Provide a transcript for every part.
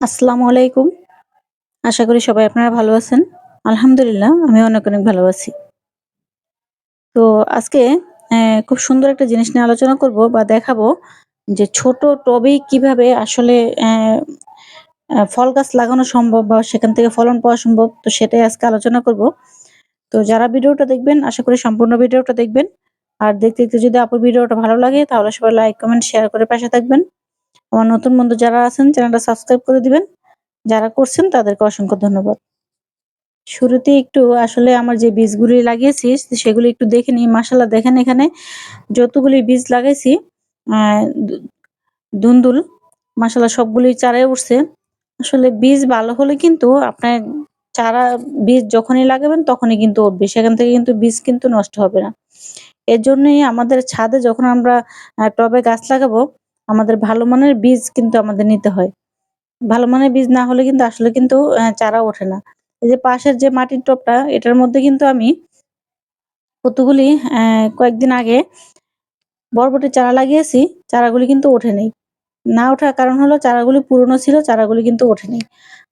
আসসালামু আলাইকুম। আশা করি সবাই আপনারা ভালো আছেন। আলহামদুলিল্লাহ আমি অনেক ভালো আছি। তো আজকে খুব সুন্দর একটা জিনিস নিয়ে আলোচনা করব বা দেখাবো যে ছোট টবেই কিভাবে আসলে অ্যা ফল গাছ লাগানো সম্ভব বা সেখান থেকে ফলন পাওয়া সম্ভব। তো সেটাই আজকে আলোচনা করব। তো যারা ভিডিওটা দেখবেন আশা করি সম্পূর্ণ ভিডিওটা দেখবেন। আর দেখতে যদি আপুর ভিডিওটা ভালো লাগে তাহলে সবাই লাইক, কমেন্ট, শেয়ার করে পাশে থাকবেন। আমার নতুন বন্ধু যারা আছেন চ্যানেলটা সাবস্ক্রাইব করে দিবেন। যারা করছেন তাদেরকে অসংখ্য ধন্যবাদ। শুরুতে একটু আসলে আমার যে বীজগুলি লাগিয়েছি সেগুলি একটু দেখে নিই। মাশাআল্লাহ দেখেন এখানে যতগুলি বীজ লাগাইছি আ দু ধুন্দুল মাশাআল্লাহ সবগুলোই চারাই উঠছে। আসলে বীজ ভালো হলে কিন্তু আপনার চারা বীজ যখনই লাগাবেন তখনই কিন্তু উঠবে। সেখান থেকে কিন্তু বীজ কিন্তু নষ্ট হবে না। এজন্যই আমাদের ছাদে যখন আমরা টবে গাছ লাগাবো, আমাদের ভালো মানের বীজ কিন্তু আমাদের নিতে হয়। ভালো মানের বীজ না হলে কিন্তু আসলে কিন্তু চারা ওঠে না। এই যে পাশের যে মাটির টবটা এটার মধ্যে কিন্তু আমি কতগুলি কয়েকদিন আগে বরবটির চারা লাগিয়েছি, চারাগুলি কিন্তু ওঠে নাই। না ওঠার কারণ হলো চারাগুলি পুরনো ছিল, চারাগুলি কিন্তু ওঠেনি।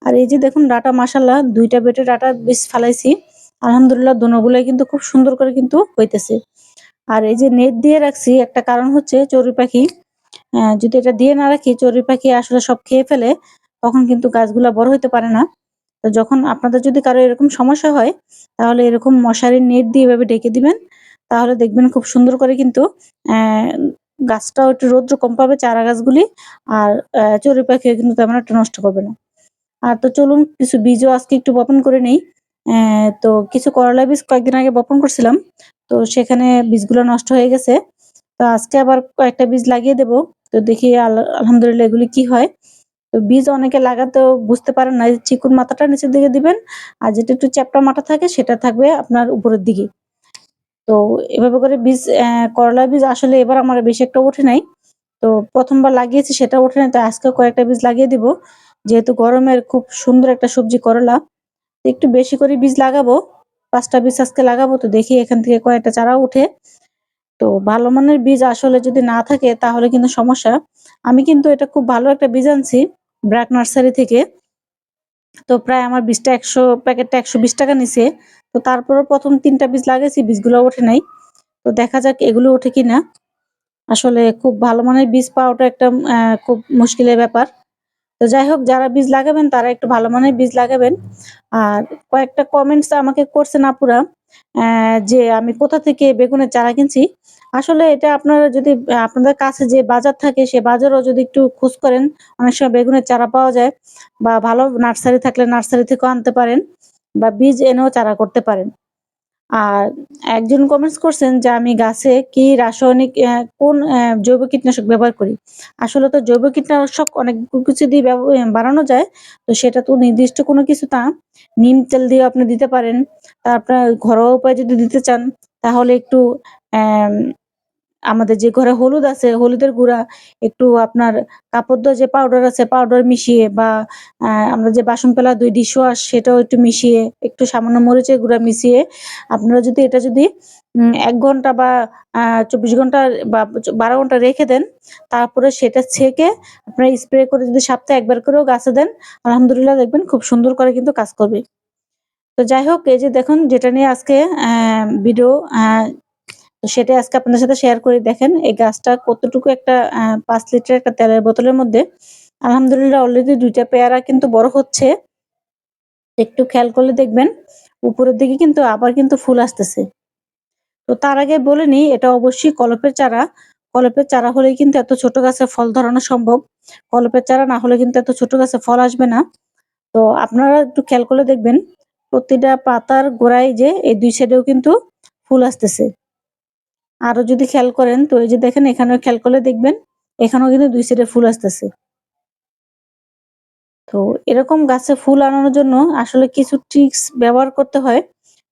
আর এই যে দেখুন ডাঁটা মাশাআল্লাহ ২ টা বেটে ডাঁটা বীজ ফালাইছি। আলহামদুলিল্লাহ দোনোগুলাই কিন্তু খুব সুন্দর করে কিন্তু হইতেছে। আর এই যে নেট দিয়ে রাখছি একটা কারণ হচ্ছে চড়ুই পাখি যদি এটা দিয়ে না রাখি চড়ুই পাখি আসলে সব খেয়ে ফেলে, তখন কিন্তু গাছগুলা বড় হইতে পারে না। তো যখন আপনাদের যদি কারো এরকম সমস্যা হয়, তাহলে এরকম মশারির নেট দিয়ে এভাবে ঢেকে দিবেন। তাহলে দেখবেন খুব সুন্দর করে কিন্তু অ্যা গাছটাও একটু রৌদ্র কম পাবে চারা গাছগুলি। আর চড়ুই পাখিও কিন্তু তেমন একটা নষ্ট করবে না। তো চলুন কিছু বীজও আজকে একটু বপন করে নেই। তো কিছু করলা বীজ কয়েকদিন আগে বপন করছিলাম। তো সেখানে বীজগুলো নষ্ট হয়ে গেছে। তো আজকে আবার কয়েকটা বীজ লাগিয়ে দেব। তো দেখি আলহামদুলিল্লাহ এগুলি কি হয়। তো বীজ অনেকে লাগাতেও বুঝতে পারেন না। এই চিকুন মাথাটা নিচের দিকে দিবেন। আর যেটা একটু চ্যাপ্টা মাথা থাকে সেটা থাকবে আপনার উপরের দিকে। তো এভাবে করে বীজ করলা বীজ আসলে এবার আমার বেশি একটা ওঠে নাই। তো ১ম বার লাগিয়েছি সেটা ওঠে নাই। তো আজকেও কয়েকটা বীজ লাগিয়ে দিব। যেহেতু গরমের খুব সুন্দর একটা সবজি করলা। তো একটু বেশি করে বীজ লাগাবো। ৫ টা বীজ আজকে লাগাবো। তো দেখি এখান থেকে কয়েকটা চারা উঠে। তো ভালো মানের বীজ আসলে যদি না থাকে তাহলে কিন্তু সমস্যা। আমি কিন্তু এটা খুব ভালো একটা বীজ আনছি ব্র্যাক নার্সারি থেকে। তো প্রায় আমার বীজটা প্যাকেটটা ৳১২০ নিছে। তো তারপরেও ১ম ৩ টা বীজ লাগাইছি, বীজগুলো ওঠে নাই। তো দেখা যাক এগুলো ওঠে কিনা। আসলে খুব ভালো মানের বীজ পাওয়াটা একটা খুব মুশকিলের ব্যাপার। তো যাই হোক যারা বীজ লাগাবেন তারা একটু ভালো মানের বীজ লাগাবেন। আর কয়েকটা কমেন্টস আমাকে করছেন আপুরা যে আমি কোথা থেকে বেগুনের চারা কিনছি। আসলে এটা আপনারা যদি আপনাদের কাছে যে বাজার থাকে সে বাজারেও যদি একটু খোঁজ করেন, অনেক সময় বেগুনের চারা পাওয়া যায় বা ভালো নার্সারি থাকলে নার্সারি থেকেও আনতে পারেন বা বীজ এনেও চারা করতে পারেন। আর একজন কমেন্টস করছেন যে আমি গাছে কি রাসায়নিক কোন জৈব কীটনাশক ব্যবহার করি। আসলে তো জৈব কীটনাশক অনেক কিছু দিয়ে বানানো যায়। তো সেটা তো নির্দিষ্ট কোনো কিছু না। নিম তেল দিয়েও আপনি দিতে পারেন। আপনার ঘরোয়া উপায়ে যদি দিতে চান তাহলে একটু অ্যাম আমাদের যে ঘরে হলুদ আছে, হলুদের গুঁড়া একটু আপনার কাপড় ধোয়া যে পাউডার আছে, পাউডার মিশিয়ে বা আমরা যে বাসন ফেলা ডিশওয়াশ সেটাও একটু মিশিয়ে, একটু সামান্য মরিচের গুঁড়া মিশিয়ে আপনারা যদি এটা যদি ১ ঘন্টা বা ২৪ ঘন্টা বা ১২ ঘন্টা রেখে দেন, তারপরে সেটা ছেঁকে আপনারা স্প্রে করে যদি সপ্তাহে ১ বার করেও গাছে দেন, আলহামদুলিল্লাহ দেখবেন খুব সুন্দর করে কিন্তু কাজ করবে। তো যাই হোক এই যে দেখুন যেটা নিয়ে আজকে ভিডিও তো সেটাই আজকে আপনাদের সাথে শেয়ার করি। দেখেন এই গাছটা কতটুকু একটা ৫ লিটার একটা তেলের বোতলের মধ্যে আলহামদুলিল্লাহ অলরেডি ২ টা পেয়ারা কিন্তু বড় হচ্ছে। একটু খেয়াল করলে দেখবেন উপরের দিকে কিন্তু আবার কিন্তু ফুল আসতেছে। তো তার আগে বলে নিই এটা অবশ্যই কলপের চারা। কলপের চারা হলেই কিন্তু এত ছোট গাছে ফল ধরানো সম্ভব। কলপের চারা না হলে কিন্তু এত ছোট গাছে ফল আসবে না। তো আপনারা একটু খেয়াল করলে দেখবেন প্রতিটা পাতার গোড়ায় যে এই ২ সাইডেও কিন্তু ফুল আসতেছে। আরো যদি খেয়াল করেন তো এই যে দেখেন এখানেও খেয়াল করলে দেখবেন এখানেও কিন্তু ২ সাইডে ফুল আসতেছে। তো এরকম গাছে ফুল আনানোর জন্য আসলে কিছু ট্রিক্স ব্যবহার করতে হয়।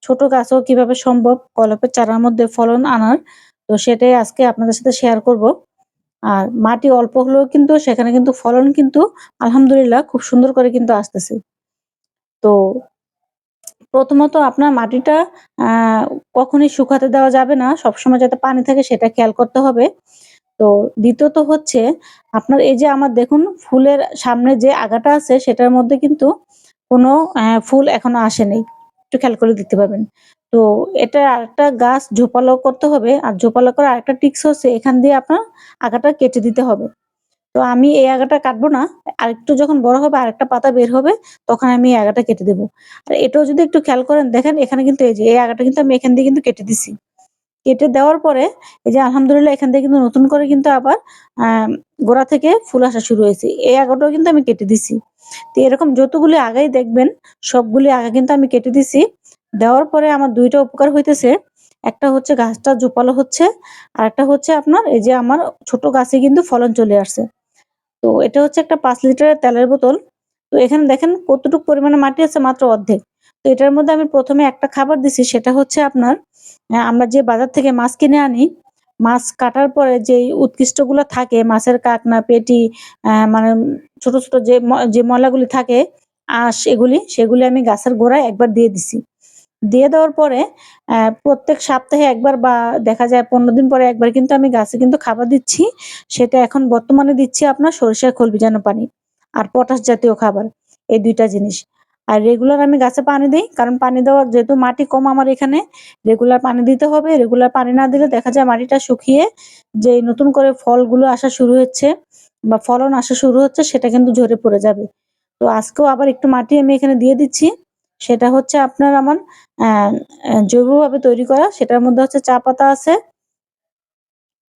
ছোট গাছেও কিভাবে সম্ভব কলপের চারার মধ্যে ফলন আনার। তো সেটাই আজকে আপনাদের সাথে শেয়ার করব। আর মাটি অল্প হলেও কিন্তু সেখানে কিন্তু ফলন কিন্তু আলহামদুলিল্লাহ খুব সুন্দর করে কিন্তু আসতেছে। তো প্রথমত আপনার মাটিটা আ কখনোই শুকাতে দেওয়া যাবে না। সবসময় যাতে পানি থাকে সেটা খেয়াল করতে হবে। তো দ্বিতীয়ত হচ্ছে আপনার এই যে আমার দেখুন ফুলের সামনে যে আগাটা আছে সেটার মধ্যে কিন্তু কোনো ফুল এখনো আসে নাই। একটু খেয়াল করে দেখতে পাবেন। তো এটা আরেকটা গাছ ঝোপালো করতে হবে। আর ঝোপালো করার আরেকটা ট্রিক্স হচ্ছে এখান দিয়ে আপনার আগাটা কেটে দিতে হবে। তো আমি এই আগাটা কাটবো না। আরেকটু যখন বড় হবে আরেকটা পাতা বের হবে তখন আমি এই আগাটা কেটে দেব। আর এটাও যদি একটু খেয়াল করেন দেখেন এখানে কিন্তু এই যে এই আগাটা কিন্তু আমি এখান দিয়ে কিন্তু কেটে দিছি। কেটে দেওয়ার পরে এই যে আলহামদুলিল্লাহ এখান থেকে কিন্তু নতুন করে কিন্তু আবার আ গোড়া থেকে ফুল আসা শুরু হয়েছে। এই আগাটাও কিন্তু আমি কেটে দিছি। তো এরকম যতগুলি আগাই দেখবেন সবগুলি আগা কিন্তু আমি কেটে দিছি। দেওয়ার পরে আমার ২ টা উপকার হইতেছে। একটা হচ্ছে গাছটা জোপালো হচ্ছে, আরেকটা হচ্ছে আপনার এই যে আমার ছোট গাছে কিন্তু ফলন চলে আসছে। তো এটা হচ্ছে একটা ৫ লিটারের তেলের বোতল। তো এখানে দেখেন কতটুক পরিমাণে মাটি আছে মাত্র অর্ধেক। তো এটার মধ্যে আমি ১ম এ একটা খাবার দিছি সেটা হচ্ছে আপনার আমরা যে বাজার থেকে মাছ কিনে আনি, মাছ কাটার পরে যেই উৎকৃষ্টগুলো থাকে মাছের কাঁকড়া, পেটি মানে ছোট, ছোট যে ময়লাগুলি থাকে আঁশ এগুলি, সেগুলি আমি গাছের গোড়ায় একবার দিয়ে দিছি। দিয়ে দেওয়ার পরে প্রত্যেক সপ্তাহে ১ বার বা দেখা যায় ১৫ দিন পরে ১ বার কিন্তু আমি গাছে কিন্তু খাবার দিচ্ছি। সেটা এখন বর্তমানে দিচ্ছি আপনার সরিষার খোল ভিজানো পানি। আর পটাশ জাতীয় খাবার। এই ২ টা জিনিস। আর রেগুলার আমি গাছে পানি দেই। কারণ পানি দেওয়ার যেহেতু মাটি কম আমার এখানে, রেগুলার পানি দিতে হবে। রেগুলার পানি না দিলে দেখা যায় মাটিটা শুকিয়ে যেই নতুন করে ফলগুলো আসা শুরু হচ্ছে বা ফলন আসা শুরু হচ্ছে সেটা কিন্তু ঝরে পড়ে যাবে। তো আজকেও আবার একটু মাটি আমি এখানে দিয়ে দিচ্ছি। সেটা হচ্ছে আপনার আমার অ্যা জৈবভাবে তৈরি করা। সেটার মধ্যে হচ্ছে চা পাতা আছে।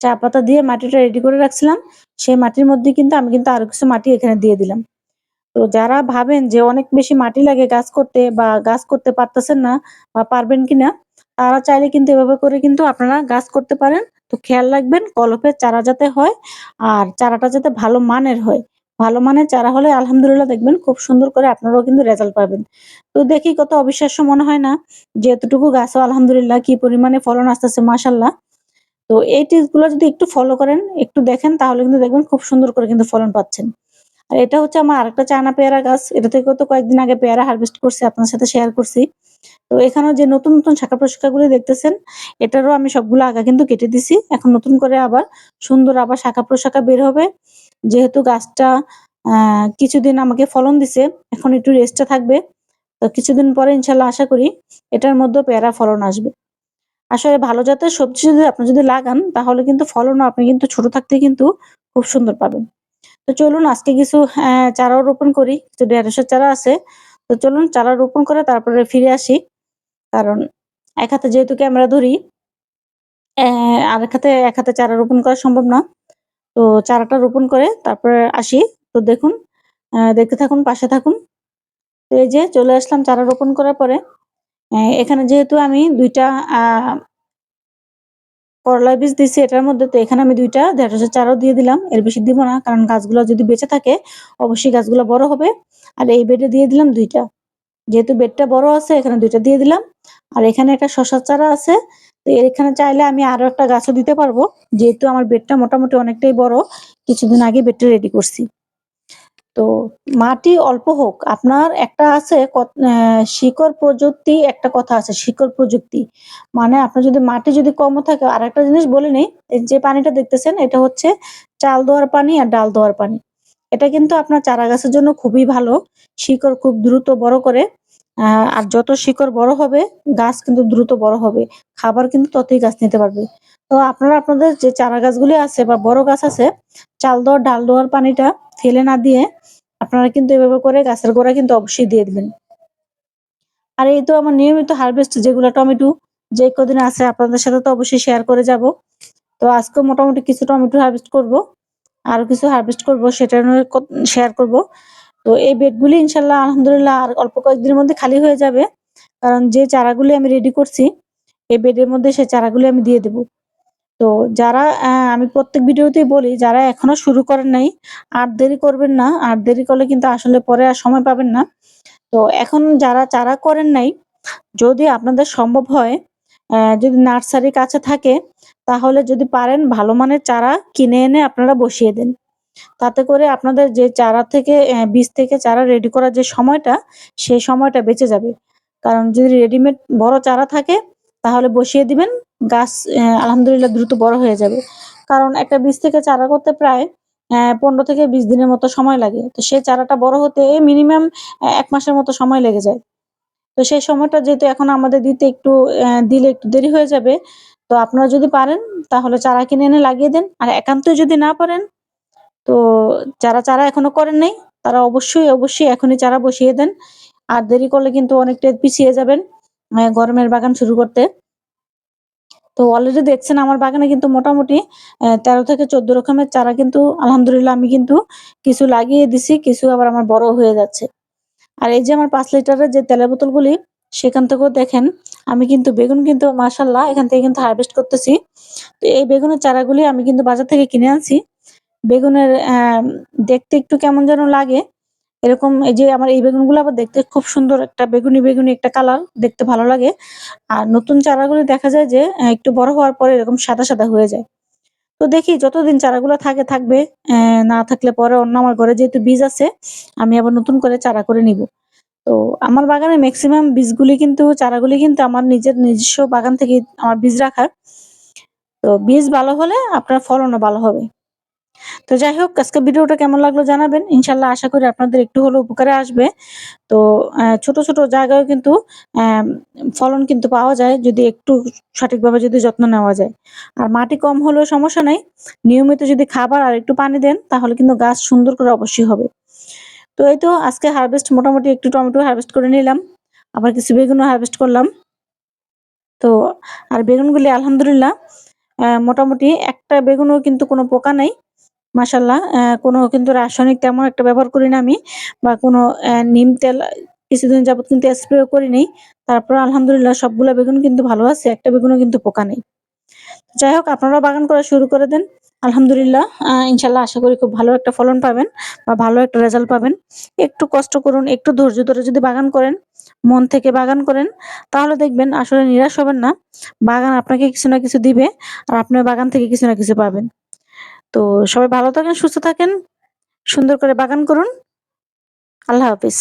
চা পাতা দিয়ে মাটিটা রেডি করে রাখছিলাম। সেই মাটির মধ্যে কিন্তু আমি কিন্তু আরো কিছু মাটি এখানে দিয়ে দিলাম। তো যারা ভাবেন যে অনেক বেশি মাটি লাগে গাছ করতে বা গাছ করতে পারতেছেন না বা পারবেন কিনা, তারা চাইলে কিন্তু এভাবে করে কিন্তু আপনারা গাছ করতে পারেন। তো খেয়াল রাখবেন কলপের চারা যাতে হয় আর চারাটা যাতে ভালো মানের হয়। ভালো মানের চারা হলে আলহামদুলিল্লাহ দেখবেন খুব সুন্দর করে আপনারাও কিন্তু রেজাল্ট পাবেন। তো দেখি কত অবিশ্বাস্য মনে হয় না? যে এতটুকু গাছও আলহামদুলিল্লাহ কি পরিমাণে ফলন আসতেছে মাশাআল্লাহ। তো এই টিপস গুলো যদি একটু ফলো করেন, একটু দেখেন তাহলে কিন্তু দেখবেন খুব সুন্দর করে কিন্তু ফলন পাচ্ছেন। আর এটা হচ্ছে আমার আরেকটা চায়না পেয়ারা গাছ। এটা থেকেও তো কয়েকদিন আগে পেয়ারা হারভেস্ট করছি, আপনার সাথে শেয়ার করছি। তো এখানেও যে নতুন, নতুন শাখা-প্রশাখাগুলি দেখতেছেন, এটারও আমি সবগুলো আগা কিন্তু কেটে দিছি। এখন নতুন করে আবার সুন্দর আবার শাখা-প্রশাখা বের হবে। যেহেতু গাছটা আ কিছুদিন আমাকে ফলন দিছে, এখন একটু রেস্টে থাকবে। তো কিছুদিন পরে ইনশাআল্লাহ আশা করি এটার মধ্যেও পেয়ারা ফলন আসবে। আসলে ভালো জাতের সবজি যদি আপনি যদি লাগান তাহলে কিন্তু ফলনও আপনি কিন্তু ছোট থাকতেই কিন্তু খুব সুন্দর পাবেন। তো চলুন আজকে কিছু চারাও রোপণ করি। কিছু ঢেঁড়সের চারা আছে। তো চলুন চারা রোপণ করে তারপরে ফিরে আসি। কারণ এক হাতে যেহেতু ক্যামেরা ধরি, এক হাতে চারা রোপণ করা সম্ভব না। তো চারাটা রোপণ করে তারপরে আসি। তো দেখুন দেখতে থাকুন, পাশে থাকুন। তো এই যে চলে আসলাম চারা রোপণ করার পরে। এখানে যেহেতু আমি ২ টা আ করলা বীজ দিছি এটার মধ্যে, তো এখানে আমি ২ টা ঢেঁড়সের চারাও দিয়ে দিলাম। এর বেশি দিব না। কারণ গাছগুলা যদি বেঁচে থাকে অবশ্যই গাছগুলা বড় হবে। আর এই বেডে দিয়ে দিলাম ২ টা। যেহেতু বেডটা বড় আছে এখানে ২ টা দিয়ে দিলাম। আর এখানে একটা শসার চারা আছে। তো এখানে চাইলে আমি আরো একটা গাছও দিতে পারবো। যেহেতু আমার বেডটা মোটামুটি অনেকটাই বড়। কিছুদিন আগে বেডটা রেডি করছি। তো মাটি অল্প হোক, আপনার একটা আছে শিকড় প্রযুক্তি একটা কথা আছে, শিকড় প্রযুক্তি। মানে আপনার যদি মাটি যদি কমও থাকে আরেকটা জিনিস বলে নেই, এই যে পানিটা দেখতেছেন এটা হচ্ছে চাল দেওয়ার পানি আর ডাল দেওয়ার পানি। এটা কিন্তু আপনার চারা গাছের জন্য খুবই ভালো। শিকড় খুব দ্রুত বড় করে। আ আর যত শিকড় বড় হবে, গাছ কিন্তু দ্রুত বড় হবে। খাবার কিন্তু ততই গাছ নিতে পারবে। তো আপনারা আপনাদের যে চারা গাছগুলি আছে বা বড় গাছ আছে, চাল দেওয়ার, ডাল দেওয়ার পানিটা ফেলে না দিয়ে আপনারা কিন্তু এভাবে করে গাছের গোড়ায় কিন্তু অবশ্যই দিয়ে দিবেন। আর এই তো আমার নিয়মিত হারভেস্ট যেগুলা টমেটো যে কদিন আছে আপনাদের সাথে তো অবশ্যই শেয়ার করে যাব। তো আজকেও মোটামুটি কিছু টমেটো হারভেস্ট করব। আরো কিছু হারভেস্ট করব সেটা নিয়ে শেয়ার করব। তো এই বেডগুলি ইনশাআল্লাহ আলহামদুলিল্লাহ আর অল্প কয়েকদিনের মধ্যে খালি হয়ে যাবে। কারণ যে চারাগুলি আমি রেডি করছি, এই বেডের মধ্যে সেই চারাগুলি আমি দিয়ে দেব। তো যারা আমি প্রত্যেক ভিডিওতেই বলি যারা এখনো শুরু করেন নাই, আর দেরি করবেন না। আর দেরি করলে কিন্তু আসলে পরে আর সময় পাবেন না। তো এখন যারা চারা করেন নাই, যদি আপনাদের সম্ভব হয়, যদি নার্সারি কাছে থাকে, তাহলে যদি পারেন ভালো মানের চারা কিনে এনে আপনারা বসিয়ে দেন। তাতে করে আপনাদের যে চারা থেকে বীজ থেকে চারা রেডি করার যে সময়টা, সেই সময়টা বেঁচে যাবে। কারণ যদি রেডিমেড বড় চারা থাকে, তাহলে বসিয়ে দিবেন, গাছ আলহামদুলিল্লাহ দ্রুত বড় হয়ে যাবে। কারণ একটা বীজ থেকে চারা করতে প্রায় ১৫ থেকে ২০ দিনের মতো সময় লাগে। তো সেই চারাটা বড় হতে মিনিমাম ১ মাসের মতো সময় লেগে যায়। তো সেই সময়টা যেহেতু এখন আমাদের দিতে একটু দিলে একটু দেরি হয়ে যাবে। তো আপনারা যদি পারেন তাহলে চারা কিনে এনে লাগিয়ে দেন। আর একান্তই যদি না পারেন তো যারা চারা এখনো করেন নাই তারা অবশ্যই এখনই চারা বসিয়ে দেন। আর দেরি করলে কিন্তু অনেকটা পিছিয়ে যাবেন গরমের বাগান শুরু করতে। তো অলরেডি দেখছেন আমার বাগানে কিন্তু মোটামুটি ১৩ থেকে ১৪ রকমের চারা কিন্তু আলহামদুলিল্লাহ আমি কিন্তু কিছু লাগিয়ে দিছি, কিছু আবার আমার বড় হয়ে যাচ্ছে। আর এই যে আমার ৫ লিটারের যে তেলের বোতলগুলি সেখান থেকেও দেখেন আমি কিন্তু বেগুন কিন্তু মাশাআল্লাহ এখান থেকে কিন্তু হারভেস্ট করতেছি। তো এই বেগুনের চারাগুলি আমি কিন্তু বাজার থেকে কিনে আনছি। বেগুনের দেখতে একটু কেমন যেন লাগে। এরকম এই যে আমার এই বেগুনগুলো আবার দেখতে খুব সুন্দর একটা বেগুনি একটা কালার, দেখতে ভালো লাগে। আর নতুন চারাগুলো দেখা যায় যে একটু বড় হওয়ার পরে এরকম সাদা হয়ে যায়। তো দেখি যতদিন চারাগুলো থাকবে। না থাকলে পরে অন্য আমার ঘরে যেহেতু বীজ আছে, আমি আবার নতুন করে চারা করে নিব। তো আমার বাগানে মেক্সিমাম বীজগুলি কিন্তু চারাগুলি কিন্তু আমার নিজস্ব বাগান থেকেই আমার বীজ রাখা। তো বীজ ভালো হলে আপনার ফলনও ভালো হবে। তো যাই হোক আজকের ভিডিওটা কেমন লাগলো জানাবেন। ইনশাআল্লাহ আশা করি আপনাদের একটু হলেও উপকারে আসবে। তো ছোট জায়গায়ও কিন্তু অ্যাম ফলন কিন্তু পাওয়া যায় যদি একটু সঠিকভাবে যদি যত্ন নেওয়া যায়। আর মাটি কম হলেও সমস্যা নাই। নিয়মিত যদি খাবার আর একটু পানি দেন তাহলে কিন্তু গাছ সুন্দর করে অবশ্যই হবে। তো এই তো আজকে হারভেস্ট মোটামুটি একটু টমেটো হারভেস্ট করে নিলাম। আবার কিছু বেগুনও হারভেস্ট করলাম। তো আর বেগুনগুলি আলহামদুলিল্লাহ মোটামুটি একটা বেগুনেও কিন্তু কোনো পোকা নাই। মাশাআল্লাহ কোনো কিন্তু রাসায়নিক তেমন একটা ব্যবহার করি না আমি বা কোনো নিম তেল কিছুদিন যাবৎ কিন্তু স্প্রেও করি নাই। তারপর আলহামদুলিল্লাহ সবগুলা বেগুন কিন্তু ভালো আছে। একটা বেগুনও কিন্তু পোকা নেই। যাই হোক আপনারাও বাগান করা শুরু করে দেন। আলহামদুলিল্লাহ ইনশাআল্লাহ আশা করি খুব ভালো একটা ফলন পাবেন বা ভালো একটা রেজাল্ট পাবেন। একটু কষ্ট করুন, একটু ধৈর্য ধরে যদি বাগান করেন, মন থেকে বাগান করেন তাহলে দেখবেন আসলে নিরাশ হবেন না। বাগান আপনাকে কিছু না কিছু দিবে আর আপনার বাগান থেকে কিছু না কিছু পাবেন। তো সবাই ভালো থাকেন, সুস্থ থাকেন, সুন্দর করে বাগান করুন। আল্লাহ হাফেজ।